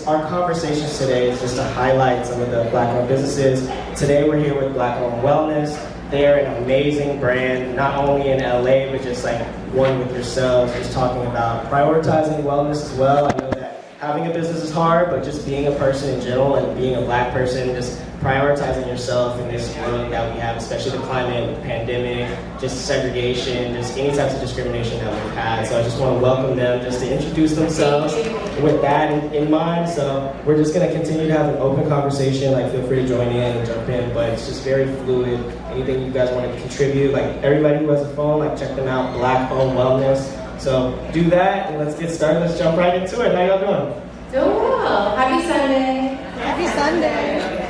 our conversations today is just to highlight some of the Black-owned businesses. Today we're here with Black-owned Wellness. They're an amazing brand, not only in LA, but just like one with yourselves, just talking about prioritizing wellness as well. I know that having a business is hard, but just being a person in general and being a Black person, just prioritizing yourself in this world that we have, especially the climate, the pandemic, just segregation, just any types of discrimination that we've had. So I just want to welcome them just to introduce themselves with that in mind. So we're just going to continue to have an open conversation. Like, feel free to join in and jump in, but it's just very fluid. Anything you guys want to contribute, like everybody who has a phone, like check them out, Black-owned Wellness. So do that and let's get started. Let's jump right into it. How y'all doing? Doing well. Happy Sunday. Happy Sunday.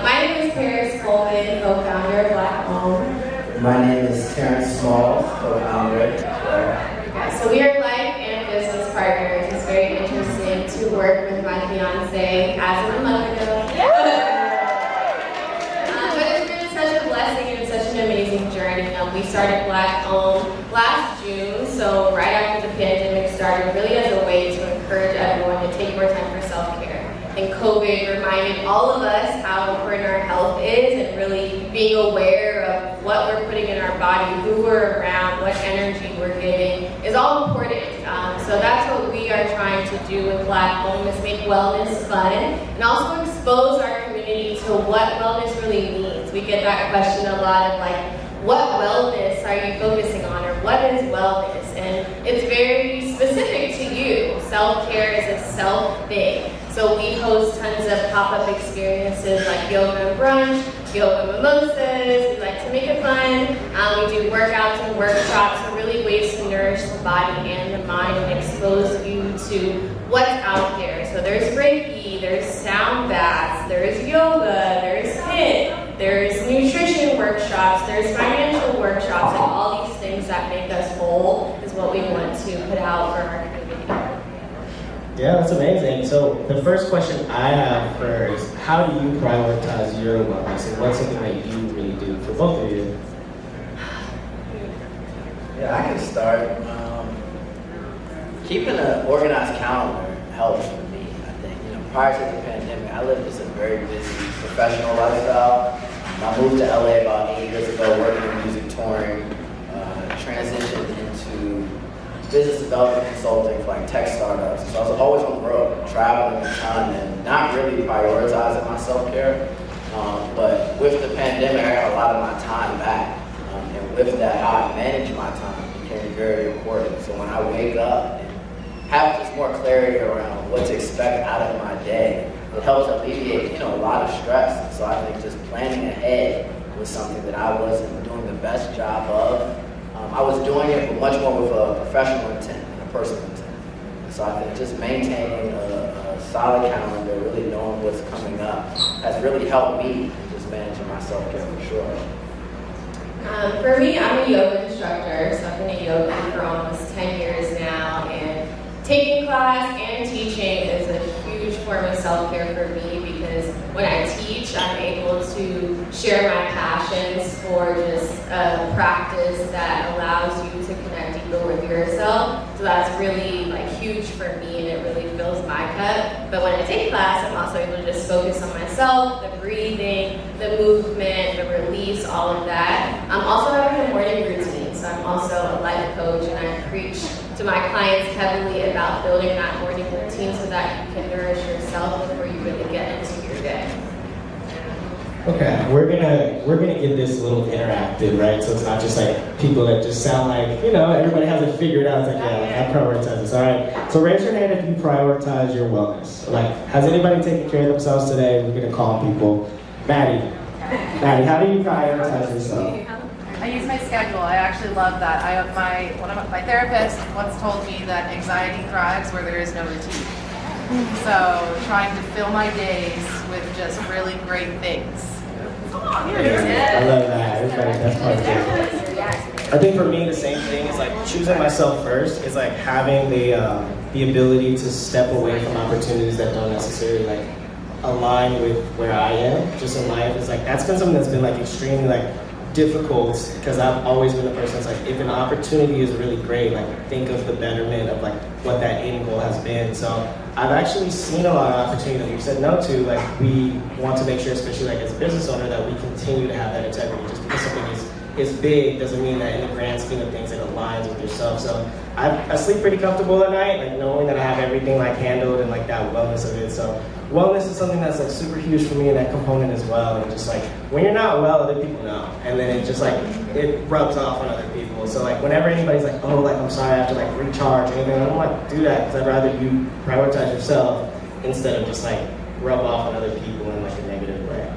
My name is Paris Coleman, co-founder of Black Owned. My name is Terrence Smalls, co-founder. So we are life and business partners. It's very interesting to work with my fiance as of a month ago. But it's been such a blessing and such an amazing journey. We started Black Owned last June, so right after the pandemic started, really as a way to encourage everyone to take more time for self-care. And COVID reminded all of us how important our health is, and really being aware of what we're putting in our body, who we're around, what energy we're giving is all important. So that's what we are trying to do with Black Owned, is make wellness fun and also expose our community to what wellness really means. We get that question a lot of like, what wellness are you focusing on, or what is wellness? And it's very specific to you. Self-care is a self thing. So we host tons of pop-up experiences like yoga and brunch, yoga mimosas. We like to make it fun. We do workouts and workshops, and really ways to nourish the body and the mind and expose you to what's out there. So there's Reiki, there's sound baths, there's yoga, there's HIIT, there's nutrition workshops, there's financial workshops, and all these things that make us whole is what we want to put out for our community. Yeah, that's amazing. So the first question I have for her is, how do you prioritize your wellness, and what's something that you really do for both of you? Yeah, I can start. Keeping an organized calendar helps for me, I think. Prior to the pandemic, I lived just a very busy professional lifestyle. I moved to LA about 8 years ago, working in music touring, transitioned into business development consulting for like tech startups. So I was always on the road, traveling a ton and not really prioritizing my self-care. But with the pandemic, I got a lot of my time back. And with that, how I manage my time became very important. So when I wake up and have just more clarity around what to expect out of my day, it helps alleviate, a lot of stress. So I think just planning ahead was something that I wasn't doing the best job of. I was doing it, but much more with a professional intent and a personal intent. So I think just maintaining a solid calendar, really knowing what's coming up, has really helped me in just managing my self-care for sure. For me, I'm a yoga instructor, so I've been in yoga for almost 10 years now, and taking class and teaching is a huge form of self-care for me, because when I teach, I'm able to share my passions for just a practice that allows you to connect deeper with yourself. So that's really huge for me, and it really fills my cup. But when I take class, I'm also able to just focus on myself, the breathing, the movement, the release, all of that. I'm also having a morning routine, so I'm also a life coach, and I preach to my clients heavily about building that morning routine so that you can nourish yourself before you really get into your day. Okay, we're gonna get this a little interactive, right? So it's not just like people that just sound like, everybody has it figured out. It's like, I prioritize this. All right. So raise your hand if you prioritize your wellness. Has anybody taken care of themselves today? We're gonna call people. Maddie, how do you prioritize yourself? I use my schedule. I actually love that. One of my therapists once told me that anxiety thrives where there is no routine. So trying to fill my days with just really great things. Yeah, I love that. That's part of it. I think for me the same thing is choosing myself first. Is having the ability to step away from opportunities that don't necessarily align with where I am. Just in life, it's that's been something that's been extremely difficult, because I've always been a person that's if an opportunity is really great, think of the betterment of what that end goal has been. So I've actually seen a lot of opportunity that we've said no to. Like, we want to make sure, especially like as a business owner, that we continue to have that integrity. Just because something is big doesn't mean that in the grand scheme of things it aligns with yourself. So I sleep pretty comfortable at night, like knowing that I have everything like handled and like that wellness of it. So wellness is something that's like super huge for me in that component as well. And just like when you're not well, other people know, and then it just like it rubs off on other people. So like whenever anybody's like, oh, like I'm sorry, I have to like recharge or anything, I don't like do that because I'd rather you prioritize yourself instead of just like rub off on other people in like a negative way.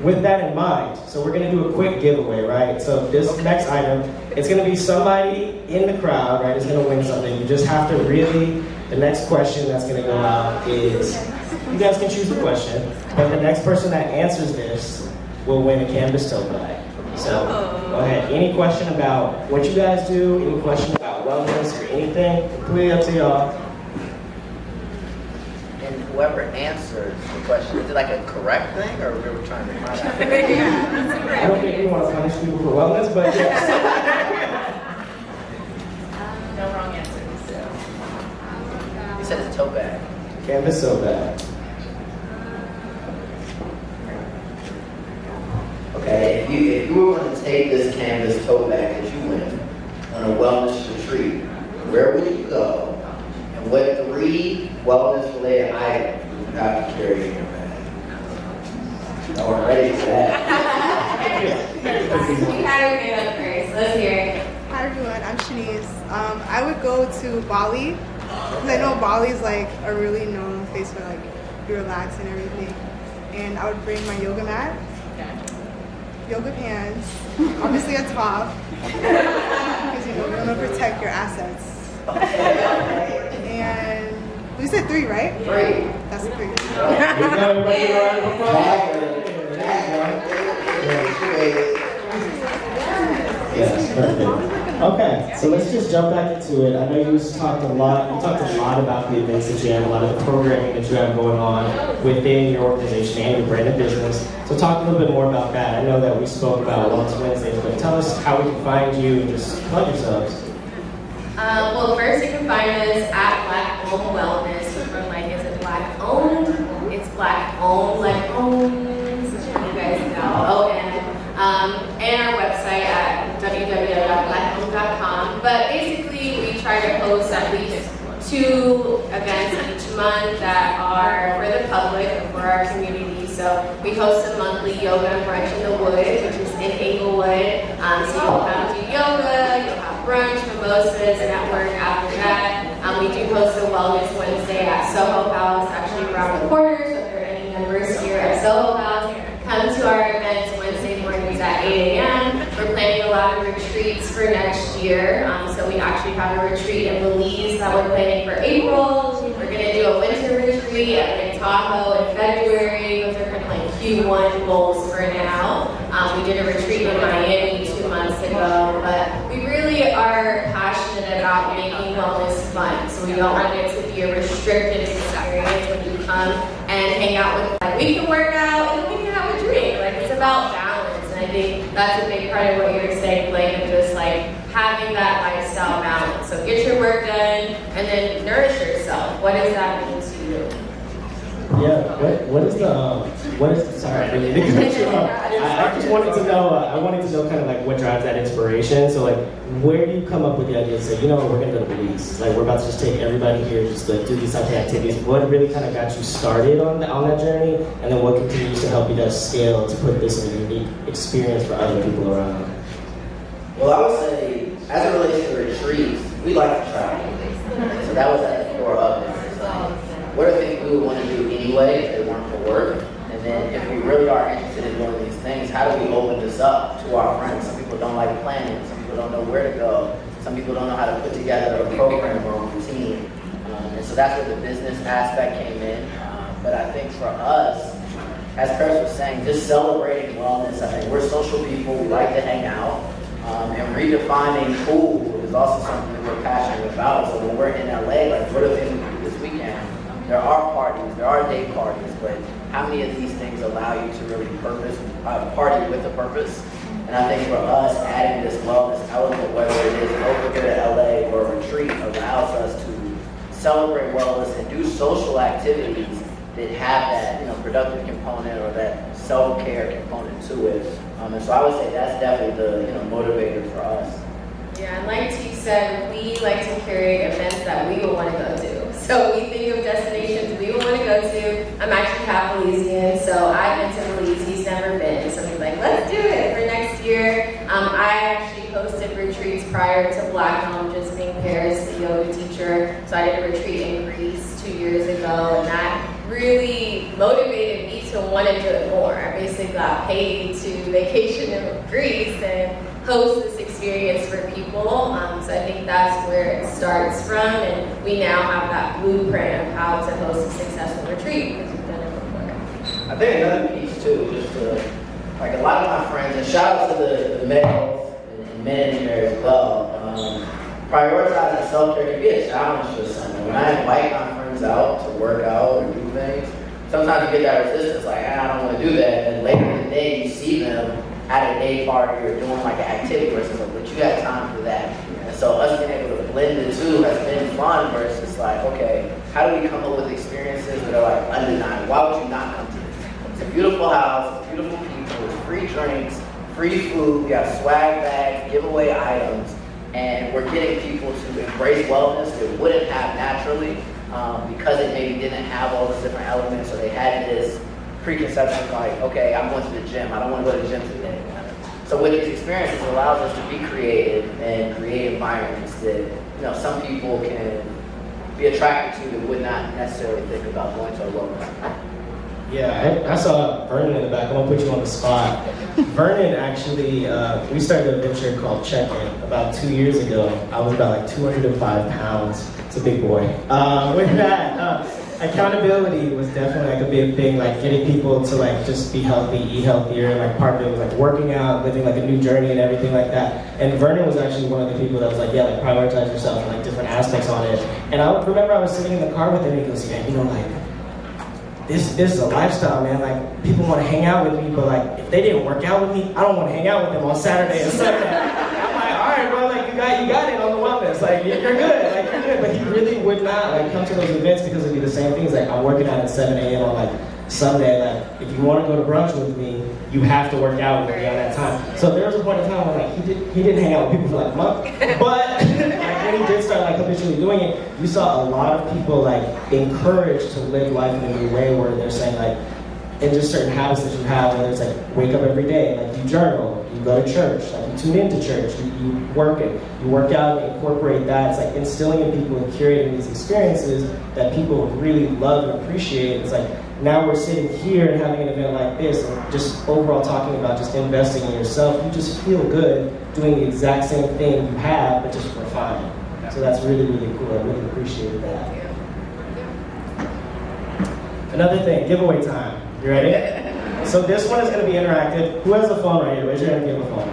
With that in mind, so we're going to do a quick giveaway, right? So this next item, it's going to be somebody in the crowd, right, is going to win something. You just have to really, the next question that's going to go out is, you guys can choose the question, but the next person that answers this will win a canvas tote bag. So go ahead. Any question about what you guys do, any question about wellness or anything, completely up to y'all. And whoever answers the question, is it like a correct thing, or we were trying to find out? I don't think we want to punish people for wellness, but yes. No wrong answers. You said it's a tote bag. Canvas tote bag. Okay, if you were going to take this canvas tote bag that you win on a wellness retreat, where would you go? And what 3 wellness-related items would you have to carry in your bag? I was ready for that. We had our hand up first. Let's hear it. Hi everyone, I'm Shanice. I would go to Bali, because I know Bali is like a really known place for like you relax and everything. And I would bring my yoga mat, yoga pants, obviously a top, because you know you want to protect your assets. And we said 3, right? 3. That's 3. Yes, perfect. Okay, so let's just jump back into it. I know you talked a lot about the events that you have, a lot of the programming that you have going on within your organization and your brand of business. So talk a little bit more about that. I know that we spoke about Wellness Wednesdays, but tell us how we can find you and just plug yourselves. Well, first you can find us at Black Owned Wellness. From like, is it Black Owned? It's Black Owned, like owns. You guys know. And our website at www.blackowned.com. But basically, we try to host at least 2 events each month that are for the public and for our community. So we host a monthly yoga brunch in the Wood, which is in Englewood. So you'll come do yoga, you'll have brunch, mimosas, network after that. We do host a Wellness Wednesday at Soho House, actually around the corner. So if there are any members here at Soho House, come to our events Wednesday mornings at 8 a.m. We're planning a lot of retreats for next year. So we actually have a retreat in Belize that we're planning for April. We're going to do a winter retreat at Lake Tahoe in February. Those are kind of like Q1 goals for now. We did a retreat in Miami 2 months ago, but we really are passionate about making wellness fun. So we don't want it to be a restricted experience when you come and hang out with, like, we can work out and we can have a drink. Like, it's about balance. And I think that's a big part of what you're saying, Blake, of just like having that lifestyle balance. So get your work done and then nourish yourself. What does that mean to you? Yeah, sorry, I didn't mean to cut you off. I just wanted to know, kind of like what drives that inspiration. So like, where do you come up with the idea to say, you know what, we're gonna go to Belize. Like, we're about to just take everybody here, just like do these type of activities. What really kind of got you started on that journey? And then what continues to help you guys scale to put this in a unique experience for other people around? Well, I would say, as it relates to retreats, we like to travel. So that was at the core of it. What are things we would want to do anyway if they weren't for work? And then if we really are interested in doing these things, how do we open this up to our friends? Some people don't like planning. Some people don't know where to go. Some people don't know how to put together a program or a routine. And so that's where the business aspect came in. But I think for us, as Chris was saying, just celebrating wellness. I think we're social people. We like to hang out. And redefining cool is also something that we're passionate about. So when we're in LA, like, what are things we do this weekend? There are parties, there are day parties, but how many of these things allow you to really party with a purpose? And I think for us, adding this wellness element, whether it is over here to LA or a retreat, allows us to celebrate wellness and do social activities that have that, productive component or that self-care component to it. And so I would say that's definitely the, motivator for us. Yeah, and like T said, we like to curate events that we will want to go to. So we think of destinations we will want to go to. I'm actually half Belizean, so I've been to Belize. He's never been. So he's like, let's do it for next year. I actually hosted retreats prior to Black just being Paris, the yoga teacher. So I did a retreat in Greece 2 years ago, and that really motivated me to want to do it more. I basically got paid to vacation in Greece and host this experience for people. So I think that's where it starts from, and we now have that blueprint of how to host a successful retreat because we've done it before. I think another piece too, just to, like a lot of my friends, and shout out to the males and men in there as well, prioritizing self-care can be a challenge for someone. When I invite my friends out to work out or do things, sometimes you get that resistance, like, I don't want to do that, and later in the day you see them at a day party or doing like an activity versus like, but you got time for that. And so us being able to blend the two has been fun versus like, okay, how do we come up with experiences that are like undeniable? Why would you not come to this? It's a beautiful house, it's beautiful people, it's free drinks, free food, we got swag bags, giveaway items, and we're getting people to embrace wellness that wouldn't have naturally because they maybe didn't have all those different elements, or they had this preconception like, okay, I'm going to the gym, I don't want to go to the gym today. So with these experiences, it allows us to be creative and create environments that some people can be attracted to that would not necessarily think about going to a wellness. Yeah, I saw Vernon in the back. I'm gonna put you on the spot. Vernon actually, we started a venture called Check-In about 2 years ago. I was about like 205 pounds. It's a big boy. With that, accountability was definitely like a big thing, like getting people to like just be healthy, eat healthier. Like part of it was like working out, living like a new journey and everything like that. And Vernon was actually one of the people that was like, yeah, like prioritize yourself and like different aspects on it. And I remember I was sitting in the car with him and he goes, yeah, like, this is a lifestyle, man. Like, people want to hang out with me, but like, if they didn't work out with me, I don't want to hang out with them on Saturday and Sunday. I'm like, all right, bro, like, you got it on the wellness. Like, you're good, like, you're good. But he really would not, like, come to those events because it'd be the same things. Like, I'm working out at 7 a.m. on, like, Sunday. Like, if you want to go to brunch with me, you have to work out with me on that time. So there was a point in time where, like, he didn't hang out with people for, like, a month. But, like, when he did start, like, habitually doing it, you saw a lot of people, like, encouraged to live life in a new way where they're saying, like, and just certain habits that you have, whether it's, like, wake up every day, like, you journal, you go to church, like, you tune into church, you work it, you work out and incorporate that. It's, like, instilling in people and curating these experiences that people really love and appreciate. It's, like, now we're sitting here and having an event like this and just overall talking about just investing in yourself. You just feel good doing the exact same thing you have, but just refined. So that's really, really cool. I really appreciated that. Another thing, giveaway time. You ready? So this one is going to be interactive. Who has a phone right here? Raise your hand and give a phone.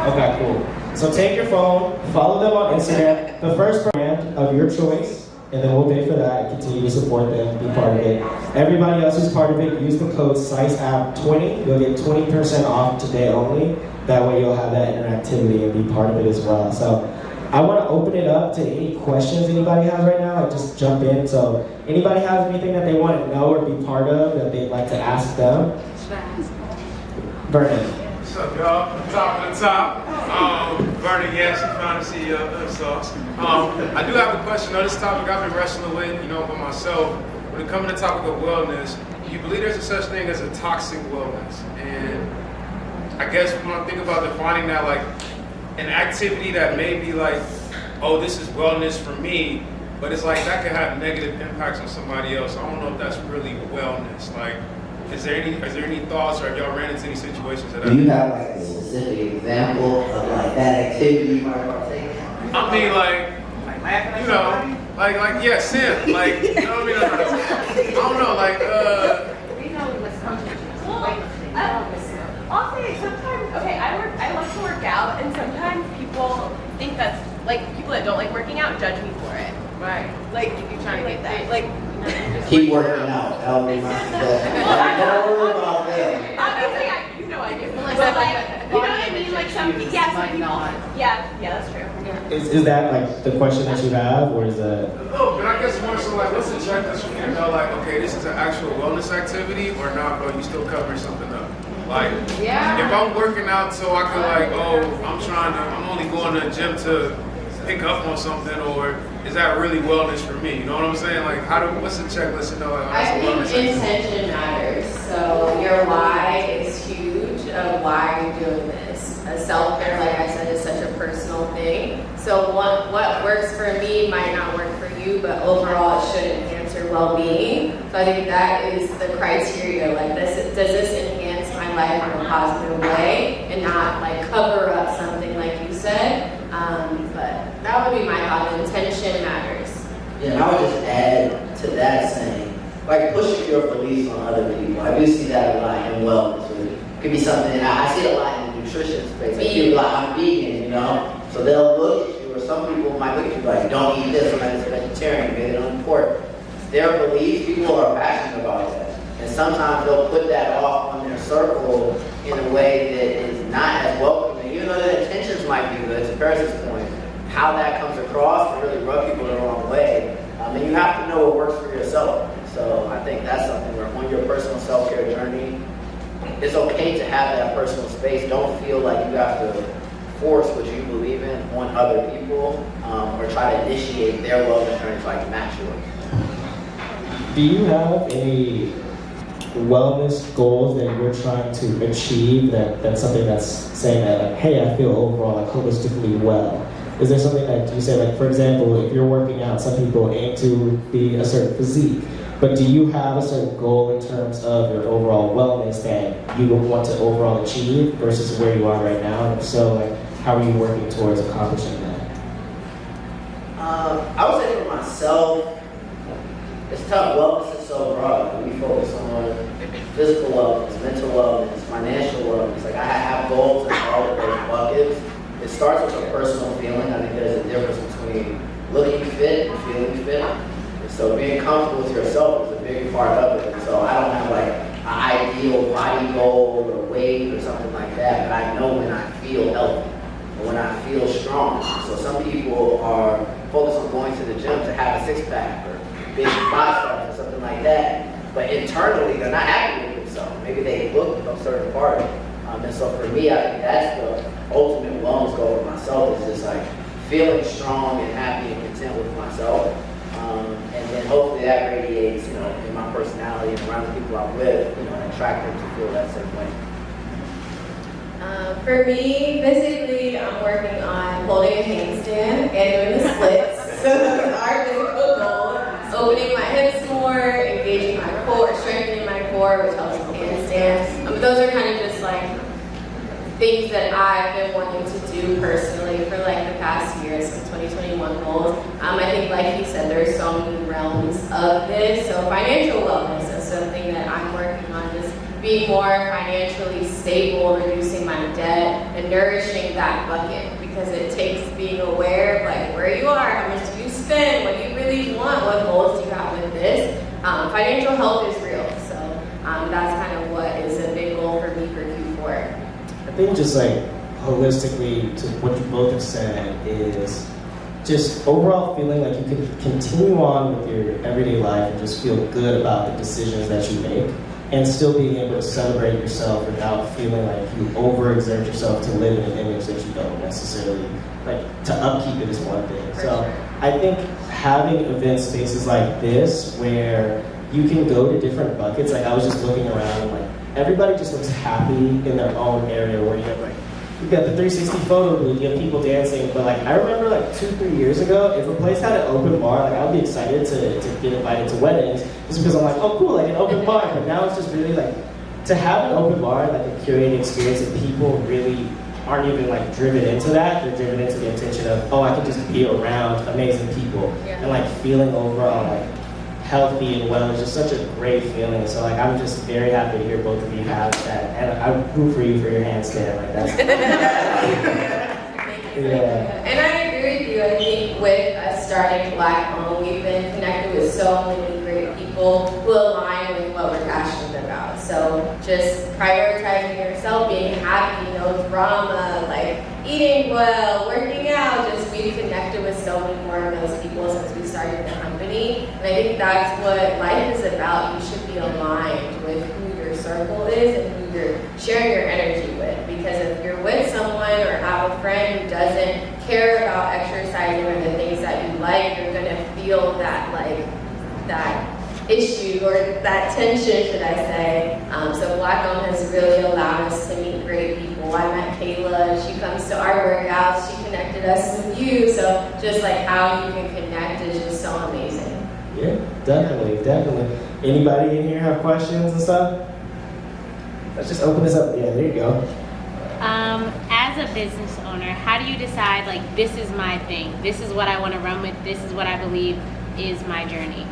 Okay, cool. So take your phone, follow them on Instagram. The first brand of your choice, and then we'll pay for that and continue to support them, be part of it. Everybody else who's part of it, use the code CISE-APP20. You'll get 20% off today only. That way you'll have that interactivity and be part of it as well. So I want to open it up to any questions anybody has right now. Like, just jump in. So anybody has anything that they want to know or be part of that they'd like to ask them? Vernon. What's up, y'all? Top of the top. Vernon, yes, the founder CEO of Sauce. I do have a question on this topic I've been wrestling with, for myself. When it comes to the topic of wellness, do you believe there's a such thing as a toxic wellness? And I guess when I think about defining that, like, an activity that may be like, oh, this is wellness for me, but it's like that could have negative impacts on somebody else. I don't know if that's really wellness. Like, is there any thoughts, or have y'all ran into any situations that Do you have like a specific example of like that activity you might partake in? I mean, like yeah, Sam, like, you know what I mean? I don't know, like, I'll say sometimes, okay, I love to work out, and sometimes people think that's, like, people that don't like working out judge me for it. Right. Like, if you're trying to get that, like, Keep working out. That'll be my Don't worry about that. obviously, I get it. Well, But, like, You know what I mean? Like some people, yeah, some might people, not. yeah, that's true. Is that like the question that you have, or is that? Oh, but I guess more so like, what's the checklist for you to know, like, okay, this is an actual wellness activity, or not, bro, you still covering something up? Like, Yeah. if I'm working out so I can like, oh, I'm only going to the gym to pick up on something, or is that really wellness for me? You know what I'm saying? Like, what's the checklist to know, like, oh, I that's a think wellness activity? intention matters. So your why is huge of why you're doing this. Self-care, like I said, is such a personal thing. So what works for me might not work for you, but overall it should enhance your well-being. So I think that is the criteria. Like, does this enhance my life in a positive way and not like cover up something like you said? But that would be my thought. Intention matters. Yeah, and I would just add to that saying, like pushing your beliefs on other people. I do see that a lot in wellness. It could be something, I see it a lot in the nutrition space. Like people like, I'm vegan, you know? So they'll look at you, or some people might look at you like, don't eat this, unless it's vegetarian, maybe they don't import. Their beliefs, people are passionate about that. And sometimes they'll put that off on their circle in a way that is not as welcoming. Even though their intentions might be good, to Paris' point, how that comes across can really rub people the wrong way. And you have to know what works for yourself. So I think that's something where on your personal self-care journey, it's okay to have that personal space. Don't feel like you have to force what you believe in on other people, or try to initiate their wellness journey to like match yours. Do you have any wellness goals that you're trying to achieve? That's something that's saying that like, hey, I feel overall like holistically well. Is there something that you say, like, for example, if you're working out, some people aim to be a certain physique, but do you have a certain goal in terms of your overall wellness that you would want to overall achieve versus where you are right now? And if so, like, how are you working towards accomplishing that? I would say for myself, it's tough. Wellness is so broad. We focus on physical wellness, mental wellness, financial wellness. Like I have goals in all of those buckets. It starts with a personal feeling. I think there's a difference between looking fit and feeling fit. And so being comfortable with yourself is a big part of it. And so I don't have like an ideal body goal or weight or something like that, but I know when I feel healthy or when I feel strong. So some people are focused on going to the gym to have a six-pack or big biceps or something like that. But internally, they're not happy with themselves. Maybe they look a certain part. And so for me, I think that's the ultimate wellness goal for myself, is just like feeling strong and happy and content with myself. And then hopefully that radiates, you know, in my personality and around the people I'm with, you know, and attract them to feel that same way. For me, physically, I'm working on holding a handstand and doing the splits. So those are physical goals. Opening my hips more, engaging my core, strengthening my core, which helps with handstands. But those are kind of just like things that I've been wanting to do personally for like the past year, some 2021 goals. I think, like he said, there's so many realms of this. So financial wellness is something that I'm working on, just being more financially stable, reducing my debt, and nourishing that bucket, because it takes being aware of like where you are, how much do you spend, what do you really want, what goals do you have with this. Financial health is real, so that's kind of what is a big goal for me for Q4. I think just like holistically to what you both have said is just overall feeling like you can continue on with your everyday life and just feel good about the decisions that you make, and still being able to celebrate yourself without feeling like you overexert yourself to live in an image that you don't necessarily like. To upkeep it is one thing. So I think having event spaces like this where you can go to different buckets, like I was just looking around and like everybody just looks happy in their own area, where you have like, you've got the 360 photo booth, you have people dancing, but like I remember like 2-3 years ago, if a place had an open bar, like I would be excited to get invited to weddings, just because I'm like, oh cool, like an open bar. But now it's just really like, to have an open bar, like a curated experience, and people really aren't even like driven into that, they're driven into the intention of, oh, I can just be around amazing people, and like feeling overall like healthy and well is just such a great feeling. So like I'm just very happy to hear both of you have that, and I root for you for your handstand. Like that's yeah. And I agree with you. I think with us starting Black Owned, we've been connected with so many great people people who align with what we're passionate about. So just prioritizing yourself, being happy, no drama, like eating well, working out, just we've connected with so many more of those people since we started the company. And I think that's what life is about. You should be aligned with who your circle is and who you're sharing your energy with. Because if you're with someone or have a friend who doesn't care about exercising or the things that you like, you're gonna feel that that issue or that tension, should I say. So Black Owned has really allowed us to meet great people. I met Kayla, she comes to our workouts, she connected us with you. So just like how you can connect is just so amazing. Yeah, definitely, definitely. Anybody in here have questions and stuff? Let's just open this up. Yeah, there you go. As a business owner, how do you decide, like, this is my thing, this is what I want to run with, this is what I believe is my journey?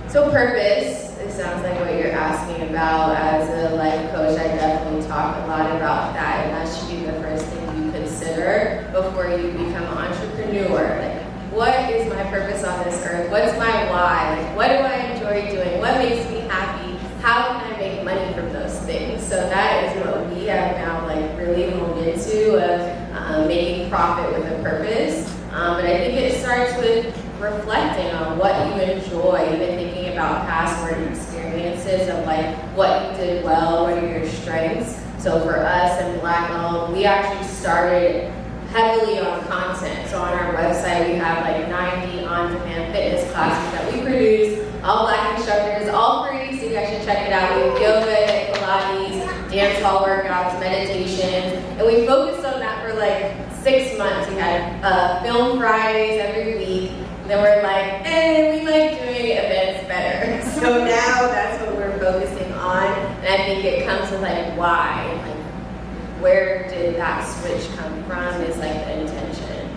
So purpose, it sounds like what you're asking about. As a life coach, I definitely talk a lot about that, and that should be the first thing you consider before you become an entrepreneur. Like, what is my purpose on this earth? What's my why? Like, what do I enjoy doing? What makes me happy? How can I make money from those things? So that is what we have now really honed into of making profit with a purpose. But I think it starts with reflecting on what you enjoy, even thinking about past work experiences of what you did well, what are your strengths. So for us in Black Owned, we actually started heavily on content. So on our website, we have 90 on-demand fitness classes that we produce, all Black instructors, all free, so you guys should check it out. We have yoga, Pilates, dance hall workouts, meditation, and we focused on that for 6 months. We had film Fridays every week. Then we're we like doing events better. So now that's what we're focusing on, and I think it comes with why. Where did that switch come from is the intention.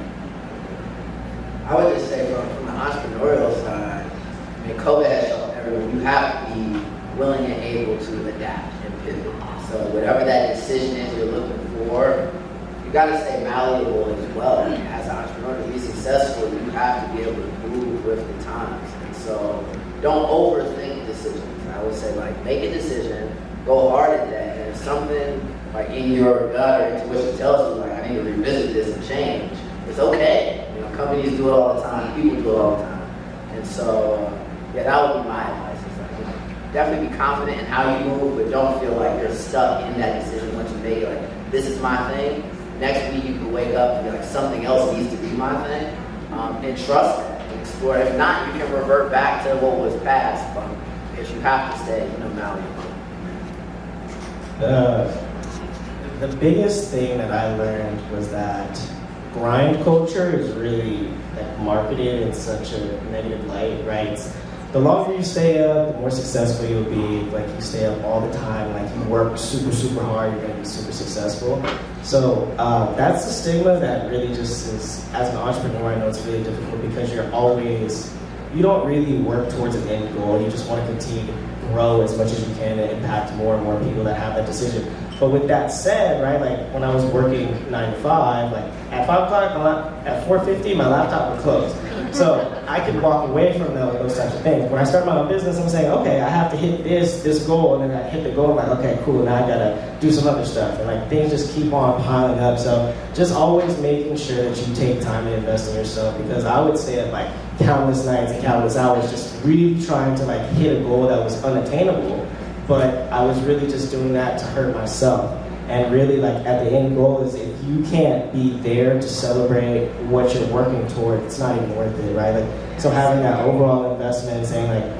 I would just say from the entrepreneurial side, I mean, COVID has shown everyone you have to be willing and able to adapt and pivot. So whatever that decision is you're looking for, you got to stay malleable as well. As an entrepreneur, to be successful, you have to be able to move with the times. And so don't overthink decisions. I would say make a decision, go hard at that, and if something in your gut or intuition tells you I need to revisit this and change, it's okay. Companies do it all the time, people do it all the time. And so, yeah, that would be my advice. Is definitely be confident in how you move, but don't feel you're stuck in that decision once you make it. This is my thing. Next week you can wake up and be something else needs to be my thing. And trust that and explore. If not, you can revert back to what was past. But you have to stay, malleable. The biggest thing that I learned was that grind culture is really marketed in such a negative light, right? The longer you stay up, the more successful you'll be. You stay up all the time, you work super, super hard, you're gonna be super successful. So that's the stigma that really just is, as an entrepreneur, I know it's really difficult because you don't really work towards an end goal. You just want to continue to grow as much as you can and impact more and more people that have that decision. But with that said, right, when I was working 9 to 5, at 5 o'clock, at 4:50, my laptop would close. So I could walk away from those types of things. When I started my own business, I'm saying, okay, I have to hit this goal, and then I hit the goal, okay, cool, now I gotta do some other stuff. And things just keep on piling up. So just always making sure that you take time to invest in yourself, because I would stay up countless nights and countless hours just really trying to hit a goal that was unattainable. But I was really just doing that to hurt myself. And really, at the end goal is if you can't be there to celebrate what you're working toward, it's not even worth it, right? So having that overall investment and saying,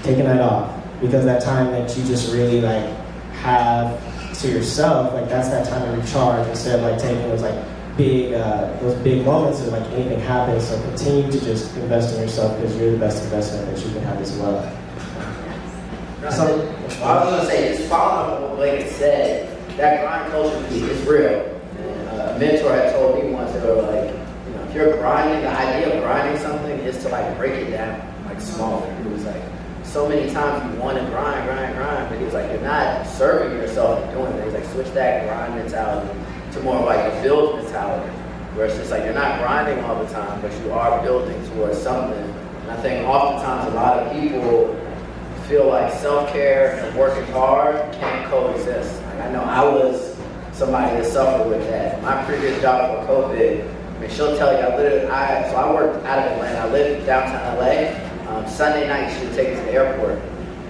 take a night off, because that time that you just really have to yourself, that's that time to recharge instead of taking those big moments of anything happens. So continue to just invest in yourself, because you're the best investment that you can have as well. So I was gonna say, just following up on what Blake said, that grind culture is real. And a mentor had told me once, they were if you're grinding, the idea of grinding something is to break it down smaller. It was so many times you want to grind, but he was you're not serving yourself and doing it. He's switch that grind mentality to more of a build mentality, where it's just you're not grinding all the time, but you are building towards something. And I think oftentimes a lot of people feel like self-care and working hard can't coexist. Like I know I was somebody that suffered with that. My previous job for COVID, I mean, she'll tell you, I worked out of Atlanta. I lived downtown LA. Sunday night, she would take me to the airport.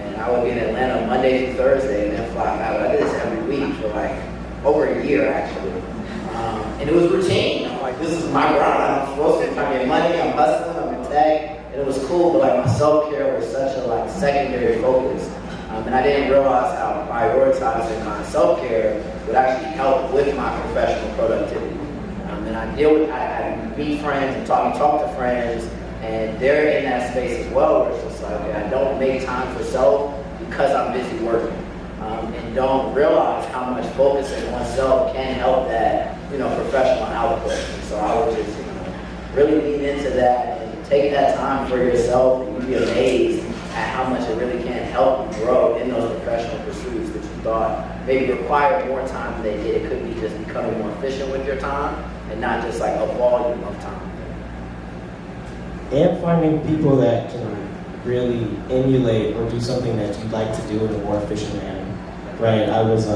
And I would be in Atlanta Monday through Thursday and then fly out. I did this every week for like over a year, actually. And it was routine. I'm like, this is my grind. I'm supposed to make money. I'm hustling. I'm in tech. And it was cool, but like my self-care was such a like secondary focus. And I didn't realize how prioritizing my self-care would actually help with my professional productivity. And I meet friends and talk to friends, and they're in that space as well, where it's just like, okay, I don't make time for self because I'm busy working. And don't realize how much focusing on oneself can help that, professional output. And so I would just, really lean into that and take that time for yourself, and you'd be amazed at how much it really can help you grow in those professional pursuits that you thought maybe required more time than they did. It could be just becoming more efficient with your time and not just like a volume of time. And finding people that can really emulate or do something that you'd like to do in a more efficient manner. Right, I was,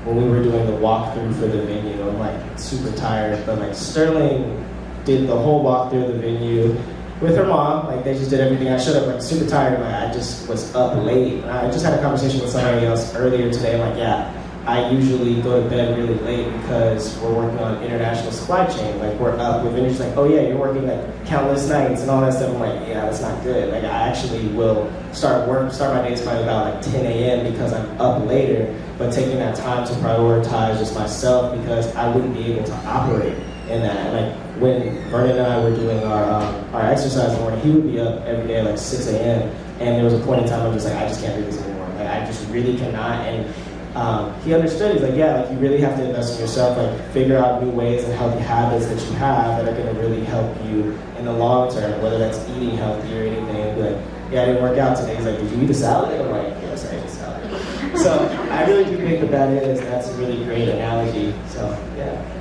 when we were doing the walkthrough for the venue, I'm like super tired, but like Sterling did the whole walkthrough of the venue with her mom. Like they just did everything. I showed up like super tired, like I just was up late. And I just had a conversation with somebody else earlier today. I'm like, yeah, I usually go to bed really late because we're working on international supply chain. Like we're up with vendors like, oh yeah, you're working like countless nights and all that stuff. I'm like, yeah, that's not good. Like I actually will start my days by about like 10 a.m. because I'm up later, but taking that time to prioritize just myself because I wouldn't be able to operate in that. Like when Vernon and I were doing our exercise in the morning, he would be up every day at like 6 a.m. And there was a point in time I'm just like, I just can't do this anymore. Like I just really cannot. And he understood. He's like, yeah, like you really have to invest in yourself, like figure out new ways and healthy habits that you have that are going to really help you in the long term, whether that's eating healthy or anything. And be like, yeah, I didn't work out today. He's like, did you eat a salad? And I'm like, yes, I ate a salad. So I really do think that's a really great analogy. So yeah.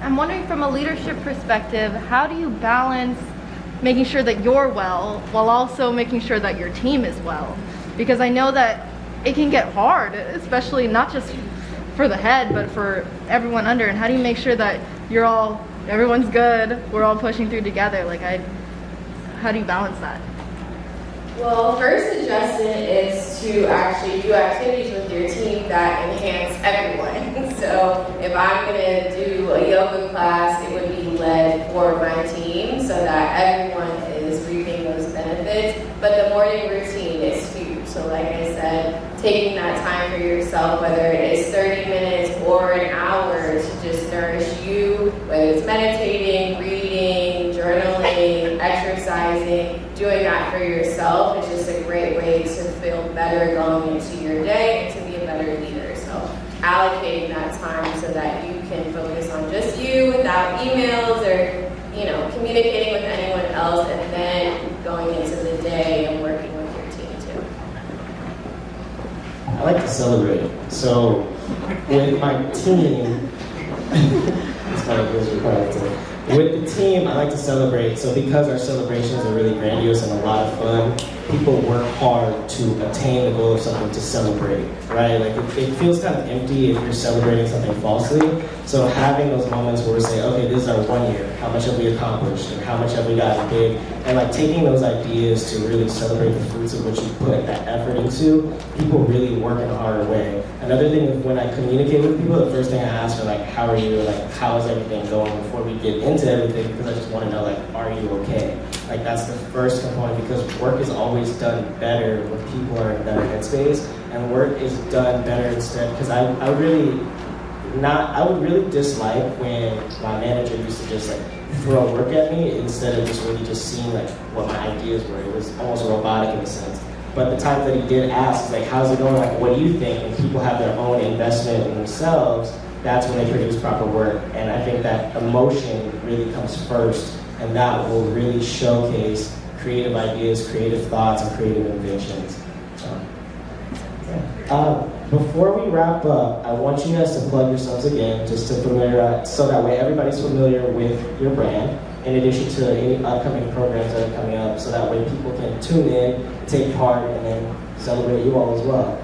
I'm wondering from a leadership perspective, how do you balance making sure that you're well while also making sure that your team is well? Because I know that it can get hard, especially not just for the head, but for everyone under. And how do you make sure that everyone's good, we're all pushing through together? How do you balance that? Well, first adjustment is to actually do activities with your team that enhance everyone. So if I'm gonna do a yoga class, it would be led for my team so that everyone is reaping those benefits. But the morning routine is huge. So like I said, taking that time for yourself, whether it is 30 minutes or an hour to just nourish you, whether it's meditating, reading, journaling, exercising, doing that for yourself is just a great way to feel better going into your day and to be a better leader. So allocating that time so that you can focus on just you without emails or communicating with anyone else, and then going into the day and working with your team too. I like to celebrate. So with my team, it's kind of with the team, I like to celebrate. So because our celebrations are really grandiose and a lot of fun, people work hard to attain the goal of something to celebrate, right? Like it feels kind of empty if you're celebrating something falsely. So having those moments where we say, okay, this is our 1 year, how much have we accomplished and how much have we gotten big? And like taking those ideas to really celebrate the fruits of what you put that effort into, people really work in a harder way. Another thing is when I communicate with people, the first thing I ask are like, how are you? Like, how is everything going before we get into everything? Because I just want to know, like, are you okay? Like that's the first component, because work is always done better when people are in a better headspace, and work is done better instead. Because I would really dislike when my manager used to just like throw work at me instead of just really just seeing like what my ideas were. It was almost robotic in a sense. But the times that he did ask, like, how's it going? Like, what do you think? And people have their own investment in themselves, that's when they produce proper work. And I think that emotion really comes first, and that will really showcase creative ideas, creative thoughts, and creative inventions. So, yeah. Before we wrap up, I want you guys to plug yourselves again, just to familiarize, so that way everybody's familiar with your brand. in addition to any upcoming programs that are coming up, so that way people can tune in, take part, and then celebrate you all as well.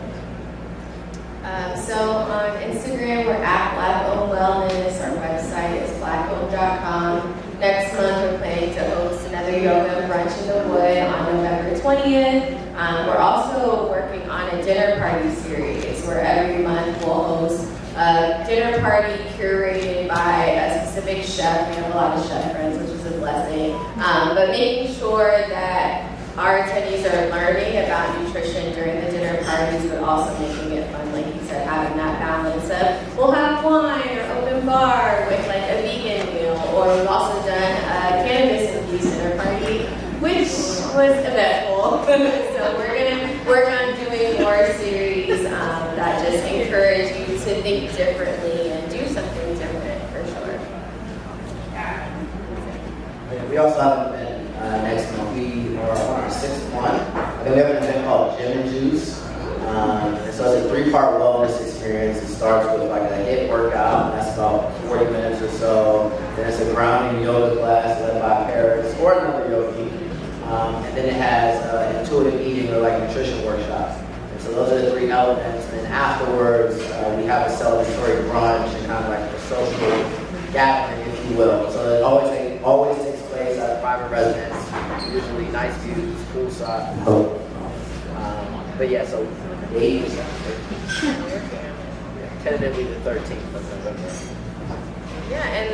So on Instagram, we're at Black Owned Wellness. Our website is blackowned.com. Next month, we're planning to host another yoga brunch in the wood on November 20th. We're also working on a dinner party series where every month we'll host a dinner party curated by a specific chef. We have a lot of chef friends, which is a blessing. But making sure that our attendees are learning about nutrition during the dinner parties, but also making it fun, like you said, having that balance of we'll have wine or open bar with like a vegan meal, or we've also done a cannabis-infused dinner party, which was eventful. So we're gonna work on doing more series that just encourage you to think differently and do something different for sure. We also have an event next month. We are on our 6th one. I think we have an event called Gym and Juice. And so it's a 3-part wellness experience. It starts with like a HIIT workout, and that's about 40 minutes or so. Then it's a grounding yoga class led by Paris or another yogi. And then it has intuitive eating or like nutrition workshops. And so those are the 3 elements. And then afterwards, we have a celebratory brunch and kind of like a social gathering, if you will. So it always takes place at a private residence. Usually nice views, poolside. But yeah, so the 8th, tentatively the 13th of November. Yeah, and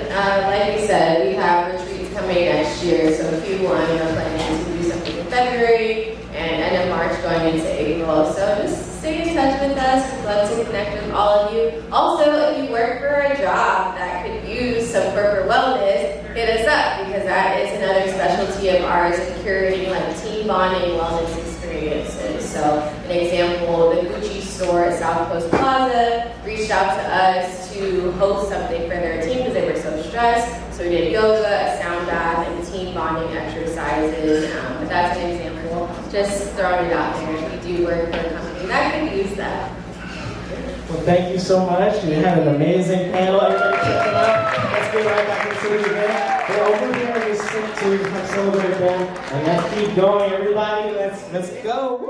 like we said, we have retreats coming next year. So Q1, we're planning to do something in February, and end of March going into April. So just stay in touch with us. We'd love to connect with all of you. Also, if you work for a job that could use some corporate wellness, hit us up, because that is another specialty of ours in curating like team bonding wellness experiences. So an example, the Gucci store at South Coast Plaza reached out to us to host something for their team because they were so stressed. So we did yoga, a sound bath, and team bonding exercises. But that's an example. Just throwing it out there. If you do work for a company that could use that. Well, thank you so much. We had an amazing panel. Everybody check it out. Let's get right back into the event. We're over here. We stick to celebrate them. And let's keep going, everybody. Let's go. Woo!